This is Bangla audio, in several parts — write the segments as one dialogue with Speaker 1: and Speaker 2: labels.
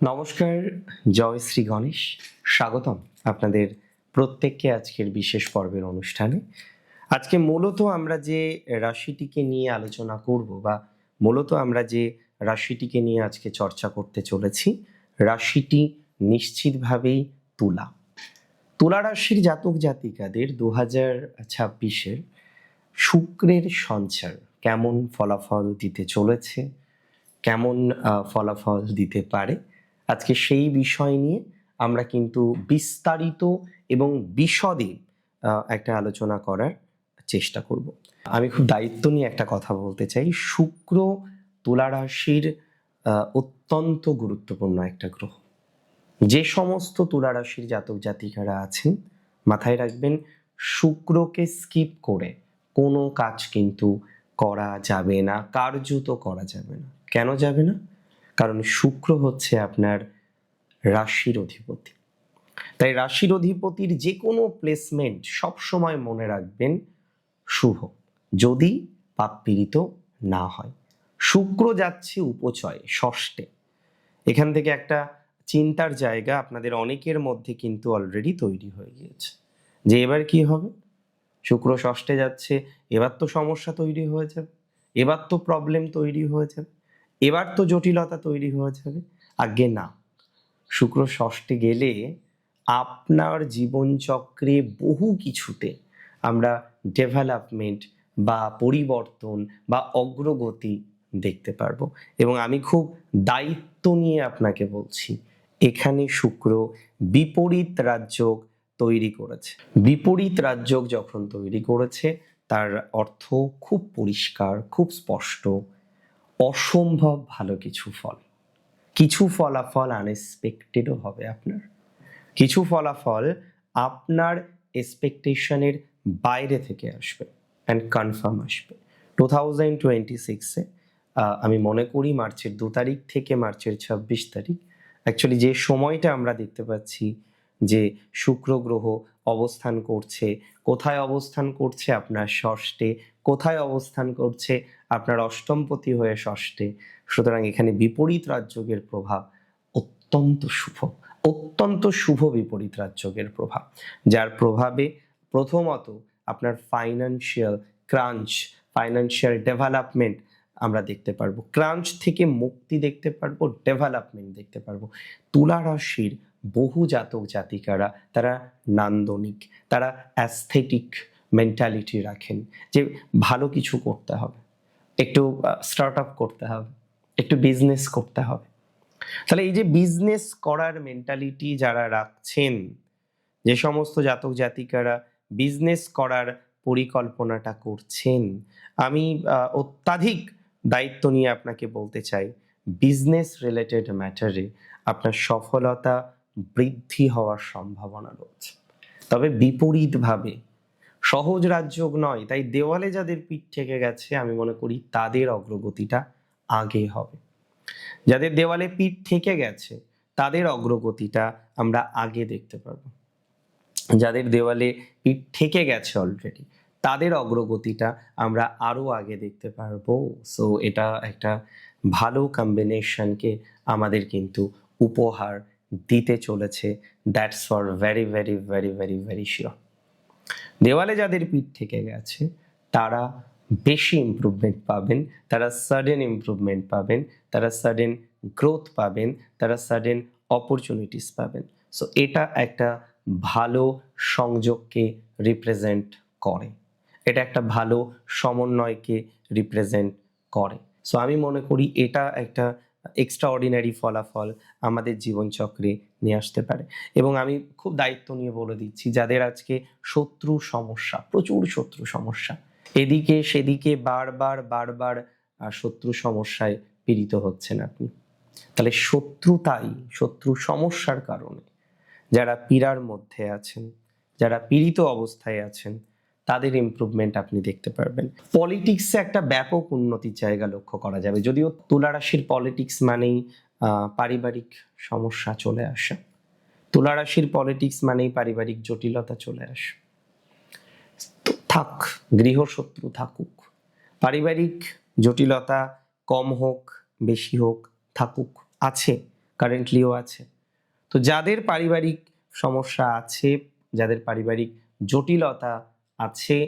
Speaker 1: নমস্কার, জয় শ্রী গণেশ। স্বাগতম আপনাদের প্রত্যেককে আজকের বিশেষ পর্বের অনুষ্ঠানে। আজকে মূলত আমরা যে রাশিটিকে নিয়ে আলোচনা করব বা মূলত আমরা যে রাশিটিকে নিয়ে আজকে চর্চা করতে চলেছি, রাশিটি নিশ্চিতভাবেই তুলা। তুলা রাশির জাতক জাতিকাদের 2026-এর শুক্রের সঞ্চার কেমন ফলাফল দিতে চলেছে, কেমন ফলাফল দিতে পারে, আজকে সেই বিষয় নিয়ে আমরা কিন্তু বিস্তারিত এবং বিশদে একটা আলোচনা করার চেষ্টা করব। আমি খুব দায়িত্ব নিয়ে একটা কথা বলতে চাই। শুক্র তুলা রাশির অত্যন্ত গুরুত্বপূর্ণ একটা গ্রহ। যে সমস্ত তুলা রাশির জাতক জাতিকারা আছেন, মাথায় রাখবেন, শুক্রকে স্কিপ করে কোনো কাজ কিন্তু করা যাবে না, কার্যত করা যাবে না। কেন যাবে না? কারণ শুক্র হচ্ছে আপনার রাশির অধিপতি। তাই রাশির অধিপতির যে কোনো প্লেসমেন্ট সবসময় মনে রাখবেন শুভ, যদি পাপ পীড়িত না হয়। শুক্র যাচ্ছে উপচয় ষষ্ঠে। এখান থেকে একটা চিন্তার জায়গা আপনাদের অনেকের মধ্যে কিন্তু অলরেডি তৈরি হয়ে গিয়েছে যে এবার কি হবে। শুক্র ষষ্ঠে যাচ্ছে, এবার তো সমস্যা তৈরি হয়ে যাবে, এবার তো প্রবলেম তৈরি হয়ে যাবে, এবার তো জটিলতা তৈরি হয়ে যাবে। আজ্ঞে না, শুক্র ষষ্ঠে গেলে আপনার জীবনচক্রে বহু কিছুতে আমরা ডেভেলপমেন্ট বা পরিবর্তন বা অগ্রগতি দেখতে পারবো। এবং আমি খুব দায়িত্ব নিয়ে আপনাকে বলছি, এখানে শুক্র বিপরীত রাজযোগ তৈরি করেছে। বিপরীত রাজযোগ যখন তৈরি করেছে, তার অর্থ খুব পরিষ্কার, খুব স্পষ্ট, অসম্ভব ভালো কিছু ফল। কিছু ফলাফল আনএক্সপেক্টেডও হবে আপনার, কিছু ফলাফল আপনার এক্সপেকটেশনের বাইরে থেকে আসবে অ্যান্ড কনফার্ম আসবে। 2026-এ আমি মনে করি মার্চের 2 তারিখ থেকে মার্চের 26 তারিখ, অ্যাকচুয়ালি যে সময়টা আমরা দেখতে পাচ্ছি যে শুক্র গ্রহ অবস্থান করছে, কোথায় অবস্থান করছে আপনার ষষ্ঠে, কোথায় অবস্থান করছে আপনার অষ্টমপতি হয়ে ষষ্ঠে। সুতরাং এখানে বিপরীত রাজযোগের প্রভাব অত্যন্ত শুভ, অত্যন্ত শুভ বিপরীত রাজযোগের প্রভাব, যার প্রভাবে প্রথমত আপনার ফাইন্যান্সিয়াল ক্রাঞ্চ, ফাইন্যান্সিয়াল ডেভেলপমেন্ট আমরা দেখতে পারবো, ক্রাঞ্চ থেকে মুক্তি দেখতে পারবো, ডেভেলপমেন্ট দেখতে পারবো। তুলা রাশির বহু জাতক জাতিকারা তারা নান্দনিক, তারা অ্যাস্থেটিক মেন্টালিটি রাখেন যে ভালো কিছু করতে হবে, একটু স্টার্ট আপ করতে হবে, একটু বিজনেস করতে হবে। তাহলে এই যে বিজনেস করার মেন্টালিটি যারা রাখছেন, যে সমস্ত জাতক জাতিকারা বিজনেস করার পরিকল্পনাটা করছেন, আমি অত্যাধিক দায়িত্ব নিয়ে আপনাকে বলতে চাই, বিজনেস রিলেটেড ম্যাটারে আপনার সফলতা বৃদ্ধি হওয়ার সম্ভাবনা রয়েছে। তবে বিপরীতভাবে সহজ রাজযোগ নয়, তাই দেওয়ালে যাদের পিঠ থেকে গেছে আমি মনে করি তাদের অগ্রগতিটা আগে হবে। যাদের দেওয়ালে পিঠ থেকে গেছে তাদের অগ্রগতিটা আমরা আগে দেখতে পারবো। যাদের দেওয়ালে পিঠ থেকে গেছে অলরেডি তাদের অগ্রগতিটা আমরা আরো আগে দেখতে পারবো। সো এটা একটা ভালো কম্বিনেশনকে আমাদের কিন্তু উপহার দিতে চলেছে, that's for very very very very very sure. দেওয়ালে যাদের পিঠ থেকে গেছে তারা বেশি ইমপ্রুভমেন্ট পাবেন, তারা সাডেন ইমপ্রুভমেন্ট পাবেন, তারা সাডেন গ্রোথ পাবেন, তারা সাডেন অপরচুনিটিস পাবেন। সো এটা একটা ভালো সংযোগকে রিপ্রেজেন্ট করে, এটা একটা ভালো সমন্বয়কে রিপ্রেজেন্ট করে। সো আমি মনে করি এটা একটা এক্সট্রাঅর্ডিনারি ফলাফল আমাদের জীবনচক্রে নিয়ে আসতে পারে। এবং আমি খুব দায়িত্ব নিয়ে বলে দিচ্ছি, যাদের আজকে শত্রু সমস্যা, প্রচুর শত্রু সমস্যা, এদিকে সেদিকে বারবার বারবার শত্রু সমস্যায় পীড়িত হচ্ছেন আপনি, তাহলে শত্রু সমস্যার কারণে যারা পীড়ার মধ্যে আছেন, যারা পীড়িত অবস্থায় আছেন, তাদের ইমপ্রুভমেন্ট আপনি দেখতে পারবেন। পলিটিক্সে একটা ব্যাপক উন্নতির জায়গা লক্ষ্য করা যাবে, যদিও তুলা রাশির পলিটিক্স মানেই পারিবারিক সমস্যা চলে আসে, তুলা রাশির পলিটিক্স মানেই পারিবারিক জটিলতা চলে আসে। থাক, গৃহশত্রু থাকুক, পারিবারিক জটিলতা কম হোক বেশি হোক থাকুক, আছে, কারেন্টলিও আছে। তো যাদের পারিবারিক সমস্যা আছে, যাদের পারিবারিক জটিলতা আছে,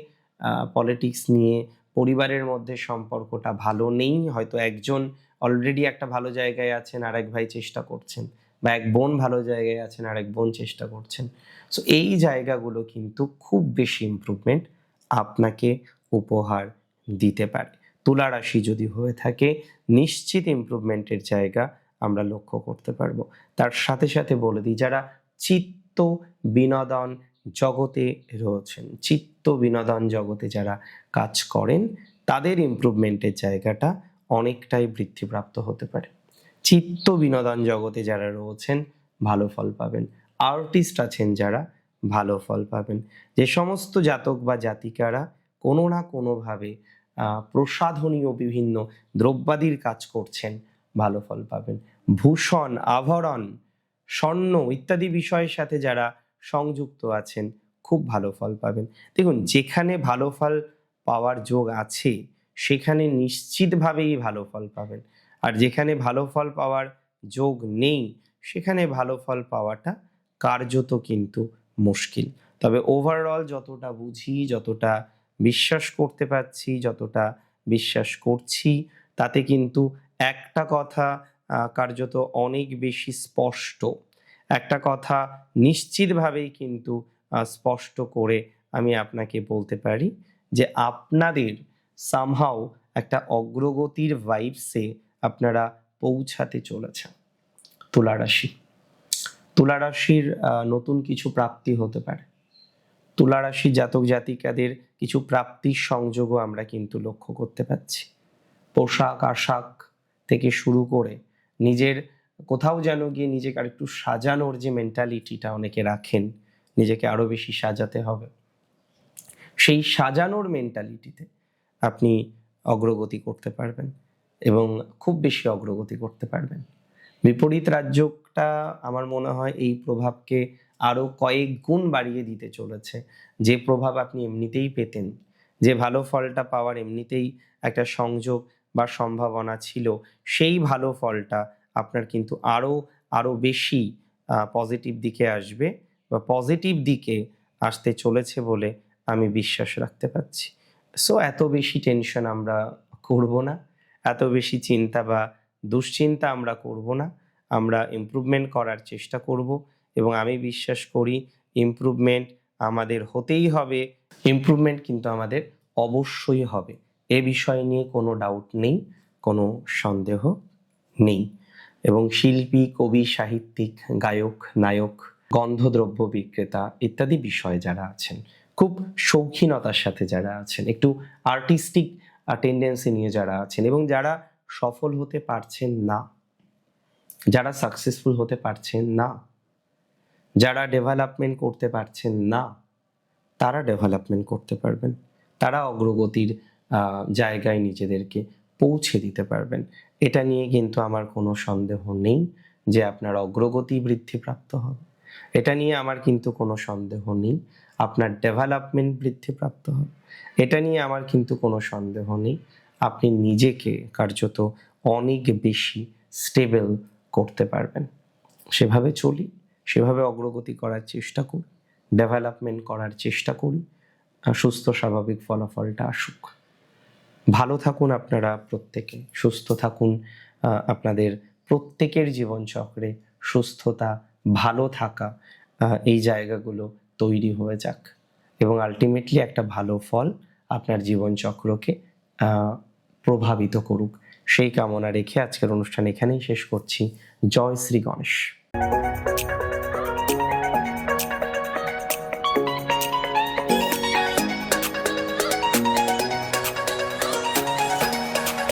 Speaker 1: পলিটিক্স নিয়ে পরিবারের মধ্যে সম্পর্কটা ভালো নেই, হয়তো একজন অলরেডি একটা ভালো জায়গায় আছেন, আর এক ভাই চেষ্টা করছেন, বা এক বোন ভালো জায়গায় আছেন, আর এক বোন চেষ্টা করছেন। সো এই জায়গাগুলো কিন্তু খুব বেশি ইমপ্রুভমেন্ট আপনাকে উপহার দিতে পারে। তুলা রাশি যদি হয়ে থাকে, নিশ্চিত ইমপ্রুভমেন্টের জায়গা আমরা লক্ষ্য করতে পারবো। তার সাথে সাথে বলে দিই, যারা চিত্ত বিনোদন জগতে রয়েছেন, চিত্ত বিনোদন জগতে যারা কাজ করেন, তাদের ইমপ্রুভমেন্টের জায়গাটা অনেকটাই বৃদ্ধিপ্রাপ্ত হতে পারে। চিত্ত বিনোদন জগতে যারা রয়েছেন ভালো ফল পাবেন। আর্টিস্ট আছেন যারা, ভালো ফল পাবেন। যে সমস্ত জাতক বা জাতিকারা কোনো না কোনোভাবে প্রসাধনীয় বিভিন্ন দ্রব্যাদির কাজ করছেন, ভালো ফল পাবেন। ভূষণ, আভরণ, স্বর্ণ ইত্যাদি বিষয়ের সাথে যারা সংযুক্ত আছেন, খুব ভালো ফল পাবেন। দেখুন, যেখানে ভালো ফল পাওয়ার যোগ আছে সেখানে নিশ্চিতভাবেই ভালো ফল পাবেন, আর যেখানে ভালো ফল পাওয়ার যোগ নেই সেখানে ভালো ফল পাওয়াটা কার্যত কিন্তু মুশকিল। তবে ওভারঅল যতটা বুঝি, যতটা বিশ্বাস করতে পারছি, যতটা বিশ্বাস করছি, তাতে কিন্তু একটা কথা কার্যত অনেক বেশি স্পষ্ট, একটা কথা নিশ্চিতভাবেই কিন্তু স্পষ্ট করে আমি আপনাকে বলতে পারি যে আপনাদের সামহাও একটা অগ্রগতির ভাইবসে আপনারা পৌঁছাতে চলেছেন। তুলা রাশি, তুলা রাশির নতুন কিছু প্রাপ্তি হতে পারে। তুলা রাশি জাতক জাতিকাদের কিছু প্রাপ্তির সংযোগও আমরা কিন্তু লক্ষ্য করতে পারছি। পোশাক আশাক থেকে শুরু করে নিজের কোথাও যেন গিয়ে নিজেকে আরেকটু সাজানোর যে মেন্টালিটিটা অনেকে রাখেন, নিজেকে আরো বেশি সাজাতে হবে, সেই সাজানোর মেন্টালিটিতে আপনি অগ্রগতি করতে পারবেন এবং খুব বেশি অগ্রগতি করতে পারবেন। বিপরীত রাজ্যটা আমার মনে হয় এই প্রভাবকে আরো কয়েক গুণ বাড়িয়ে দিতে চলেছে। যে প্রভাব আপনি এমনিতেই পেতেন, যে ভালো ফলটা পাওয়ার এমনিতেই একটা সংযোগ বা সম্ভাবনা ছিল, সেই ভালো ফলটা আপনার কিন্তু আরো আরো বেশি পজিটিভ দিকে আসবে, বা পজিটিভ দিকে আসতে চলেছে বলে আমি বিশ্বাস রাখতে পারছি। সো এত বেশি টেনশন আমরা করব না, এত বেশি চিন্তা বা দুশ্চিন্তা আমরা করব না। আমরা ইমপ্রুভমেন্ট করার চেষ্টা করব এবং আমি বিশ্বাস করি ইমপ্রুভমেন্ট আমাদের হতেই হবে। ইমপ্রুভমেন্ট কিন্তু আমাদের অবশ্যই হবে, এ বিষয় নিয়ে কোনো ডাউট নেই, কোনো সন্দেহ নেই। এবং শিল্পী, কবি, সাহিত্যিক, গায়ক, নায়ক, গন্ধদ্রব্য বিক্রেতা ইত্যাদি বিষয়ে যারা আছেন, খুব শৌখিনতার সাথে যারা আছেন, একটু আর্টিস্টিক টেন্ডেন্সি নিয়ে যারা আছেন, এবং যারা সফল হতে পারছেন না, যারা সাকসেসফুল হতে পারছেন না, যারা ডেভেলপমেন্ট করতে পারছেন না, তারা ডেভেলপমেন্ট করতে পারবেন, তারা অগ্রগতির জায়গায় নিজেদেরকে পৌঁছে দিতে পারবেন। এটা নিয়ে কিন্তু আমার কোনো সন্দেহ নেই যে আপনার অগ্রগতি বৃদ্ধিপ্রাপ্ত হবে। এটা নিয়ে আমার কিন্তু কোনো সন্দেহ নেই আপনার ডেভেলপমেন্ট বৃদ্ধিপ্রাপ্ত হবে। এটা নিয়ে আমার কিন্তু কোনো সন্দেহ নেই আপনি নিজেকে কার্যত অনেক বেশি স্টেবল করতে পারবেন। সেভাবে চলি, সেভাবে অগ্রগতি করার চেষ্টা করি, ডেভেলপমেন্ট করার চেষ্টা করি, সুস্থ স্বাভাবিক ফলাফলটা আসুক। ভালো থাকুন আপনারা প্রত্যেকে, সুস্থ থাকুন। আপনাদের প্রত্যেকের জীবনচক্রে সুস্থতা, ভালো থাকা, এই জায়গাগুলো তৈরি হয়ে যাক এবং আলটিমেটলি একটা ভালো ফল আপনার জীবনচক্রকে প্রভাবিত করুক, সেই কামনা রেখে আজকের অনুষ্ঠান এখানেই শেষ করছি। জয় শ্রী গণেশ।